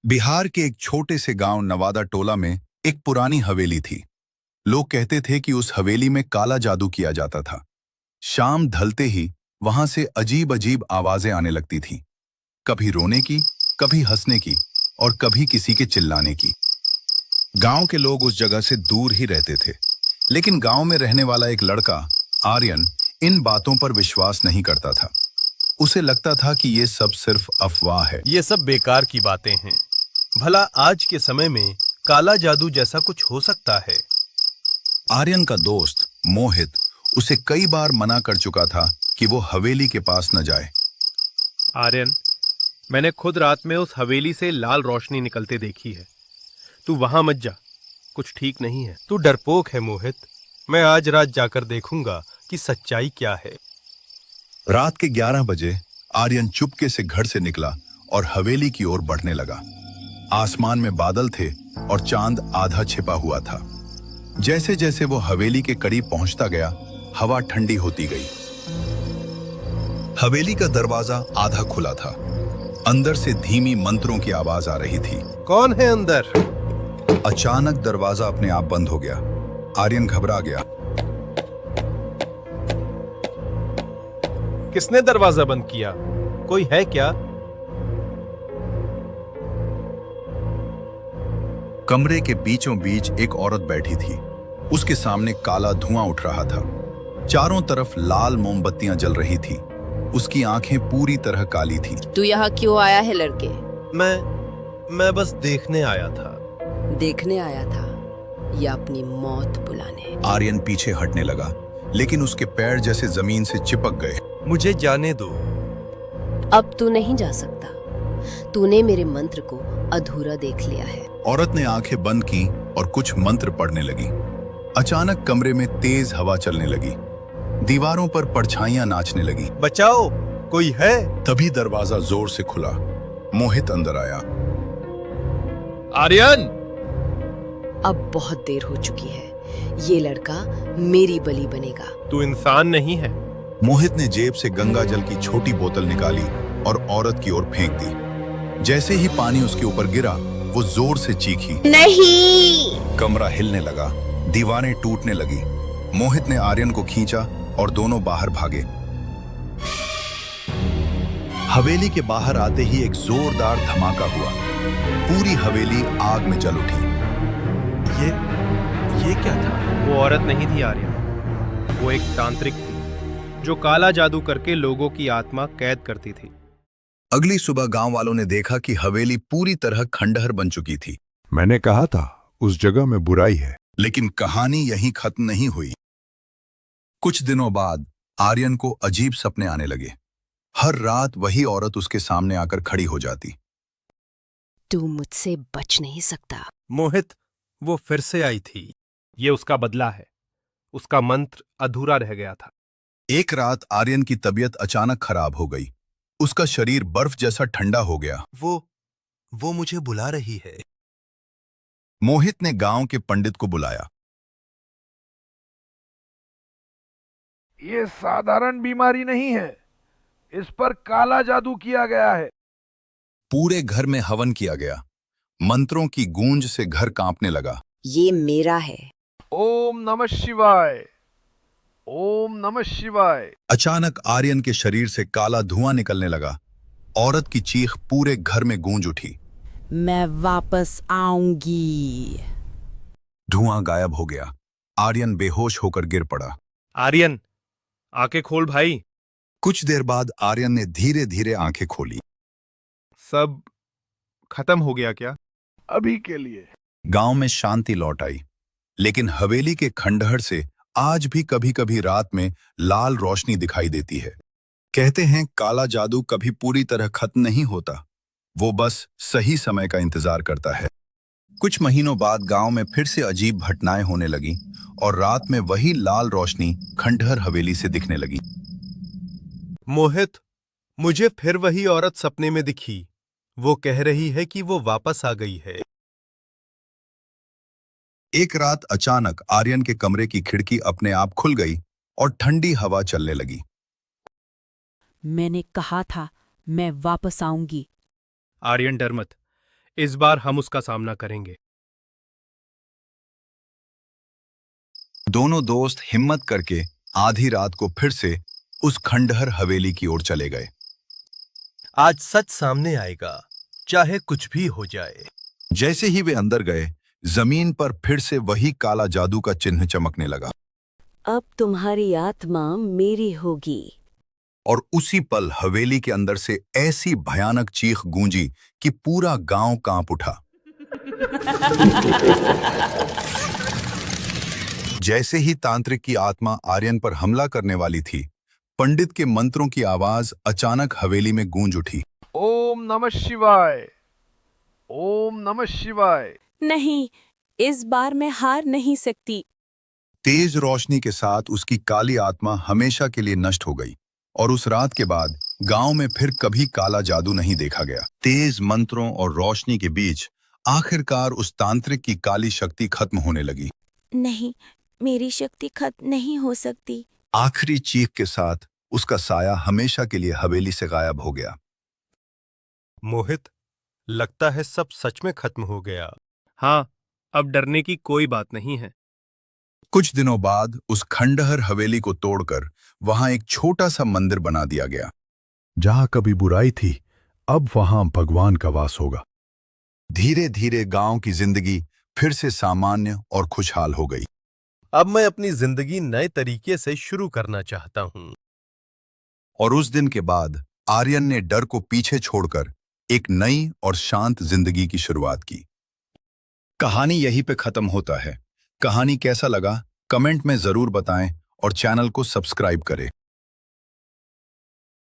बिहार के एक छोटे से गांव नवादा टोला में एक पुरानी हवेली थी। लोग कहते थे कि उस हवेली में काला जादू किया जाता था। शाम ढलते ही वहां से अजीब अजीब आवाजें आने लगती थीं। कभी रोने की, कभी हंसने की और कभी किसी के चिल्लाने की। गांव के लोग उस जगह से दूर ही रहते थे, लेकिन गांव में रहने वाला एक लड़का आर्यन इन बातों पर विश्वास नहीं करता था। उसे लगता था कि ये सब सिर्फ अफवाह है। ये सब बेकार की बातें हैं। भला आज के समय में काला जादू जैसा कुछ हो सकता है? आर्यन का दोस्त मोहित उसे कई बार मना कर चुका था कि वो हवेली के पास न जाए। आर्यन, मैंने खुद रात में उस हवेली से लाल रोशनी निकलते देखी है। तू वहां मत जा, कुछ ठीक नहीं है। तू डरपोक है मोहित। मैं आज रात जाकर देखूंगा कि सच्चाई क्या है। रात के 11 बजे आर्यन चुपके से घर से निकला और हवेली की ओर बढ़ने लगा। आसमान में बादल थे और चांद आधा छिपा हुआ था। जैसे जैसे वो हवेली के करीब पहुंचता गया, हवा ठंडी होती गई। हवेली का दरवाजा आधा खुला था। अंदर से धीमी मंत्रों की आवाज आ रही थी। कौन है अंदर? अचानक दरवाजा अपने आप बंद हो गया। आर्यन घबरा गया। किसने दरवाजा बंद किया? कोई है क्या? कमरे के बीचों बीच एक औरत बैठी थी। उसके सामने काला धुआं उठ रहा था। चारों तरफ लाल मोमबत्तियां जल रही थी। उसकी आंखें पूरी तरह काली थीं। तू यहाँ क्यों आया है लड़के? मैं बस देखने आया था। देखने आया था या अपनी मौत बुलाने? आर्यन पीछे हटने लगा, लेकिन उसके पैर जैसे जमीन से चिपक गए। मुझे जाने दो। अब तू नहीं जा सकता। तूने मेरे मंत्र को अधूरा देख लिया है। औरत ने आंखें बंद की और कुछ मंत्र पढ़ने लगी। अचानक कमरे में तेज हवा चलने लगी। दीवारों पर परछाइयां नाचने लगी। बचाओ, कोई है? तभी दरवाजा जोर से खुला। मोहित अंदर आया। आर्यन! अब बहुत देर हो चुकी है। ये लड़का मेरी बलि बनेगा। तू इंसान नहीं है। मोहित ने जेब से गंगा जल की छोटी बोतल निकाली और औरत की ओर फेंक दी। जैसे ही पानी उसके ऊपर गिरा, वो जोर से चीखी। नहीं! कमरा हिलने लगा, दीवारें टूटने लगी। मोहित ने आर्यन को खींचा और दोनों बाहर भागे। हवेली के बाहर आते ही एक जोरदार धमाका हुआ। पूरी हवेली आग में जल उठी। ये क्या था? वो औरत नहीं थी आर्यन। वो एक तांत्रिक थी जो काला जादू करके लोगों की आत्मा कैद करती थी। अगली सुबह गांव वालों ने देखा कि हवेली पूरी तरह खंडहर बन चुकी थी। मैंने कहा था उस जगह में बुराई है। लेकिन कहानी यहीं खत्म नहीं हुई। कुछ दिनों बाद आर्यन को अजीब सपने आने लगे। हर रात वही औरत उसके सामने आकर खड़ी हो जाती। तू मुझसे बच नहीं सकता। मोहित, वो फिर से आई थी। ये उसका बदला है। उसका मंत्र अधूरा रह गया था। एक रात आर्यन की तबीयत अचानक खराब हो गई। उसका शरीर बर्फ जैसा ठंडा हो गया। वो मुझे बुला रही है। मोहित ने गांव के पंडित को बुलाया। ये साधारण बीमारी नहीं है, इस पर काला जादू किया गया है। पूरे घर में हवन किया गया। मंत्रों की गूंज से घर कांपने लगा। ये मेरा है। ओम नमः शिवाय, ओम नमः शिवाय। अचानक आर्यन के शरीर से काला धुआं निकलने लगा। औरत की चीख पूरे घर में गूंज उठी। मैं वापस आऊंगी। धुआं गायब हो गया। आर्यन बेहोश होकर गिर पड़ा। आर्यन, आंखें खोल भाई। कुछ देर बाद आर्यन ने धीरे धीरे आंखें खोली। सब खत्म हो गया क्या? अभी के लिए। गांव में शांति लौट आई, लेकिन हवेली के खंडहर से आज भी कभी कभी रात में लाल रोशनी दिखाई देती है। कहते हैं काला जादू कभी पूरी तरह खत्म नहीं होता, वो बस सही समय का इंतजार करता है। कुछ महीनों बाद गांव में फिर से अजीब घटनाएं होने लगी और रात में वही लाल रोशनी खंडहर हवेली से दिखने लगी। मोहित, मुझे फिर वही औरत सपने में दिखी। वो कह रही है कि वो वापस आ गई है। एक रात अचानक आर्यन के कमरे की खिड़की अपने आप खुल गई और ठंडी हवा चलने लगी। मैंने कहा था मैं वापस आऊंगी। आर्यन, डर मत। इस बार हम उसका सामना करेंगे। दोनों दोस्त हिम्मत करके आधी रात को फिर से उस खंडहर हवेली की ओर चले गए। आज सच सामने आएगा, चाहे कुछ भी हो जाए। जैसे ही वे अंदर गए, जमीन पर फिर से वही काला जादू का चिन्ह चमकने लगा अब तुम्हारी आत्मा मेरी होगी। और उसी पल हवेली के अंदर से ऐसी भयानक चीख गूंजी कि पूरा गांव कांप उठा। जैसे ही तांत्रिक की आत्मा आर्यन पर हमला करने वाली थी, पंडित के मंत्रों की आवाज अचानक हवेली में गूंज उठी। ओम नमः शिवाय, ओम नमः शिवाय। नहीं, इस बार मैं हार नहीं सकती। तेज रोशनी के साथ उसकी काली आत्मा हमेशा के लिए नष्ट हो गई और उस रात के बाद गांव में फिर कभी काला जादू नहीं देखा गया। तेज मंत्रों और रोशनी के बीच आखिरकार उस तांत्रिक की काली शक्ति खत्म होने लगी। नहीं, मेरी शक्ति खत्म नहीं हो सकती। आखिरी चीख के साथ उसका साया हमेशा के लिए हवेली से गायब हो गया। मोहित, लगता है सब सच में खत्म हो गया। हाँ, अब डरने की कोई बात नहीं है। कुछ दिनों बाद उस खंडहर हवेली को तोड़कर वहां एक छोटा सा मंदिर बना दिया गया। जहां कभी बुराई थी, अब वहां भगवान का वास होगा। धीरे धीरे गांव की जिंदगी फिर से सामान्य और खुशहाल हो गई। अब मैं अपनी जिंदगी नए तरीके से शुरू करना चाहता हूँ। और उस दिन के बाद आर्यन ने डर को पीछे छोड़कर एक नई और शांत जिंदगी की शुरुआत की। कहानी यहीं पे खत्म होता है। कहानी कैसा लगा कमेंट में जरूर बताएं और चैनल को सब्सक्राइब करें।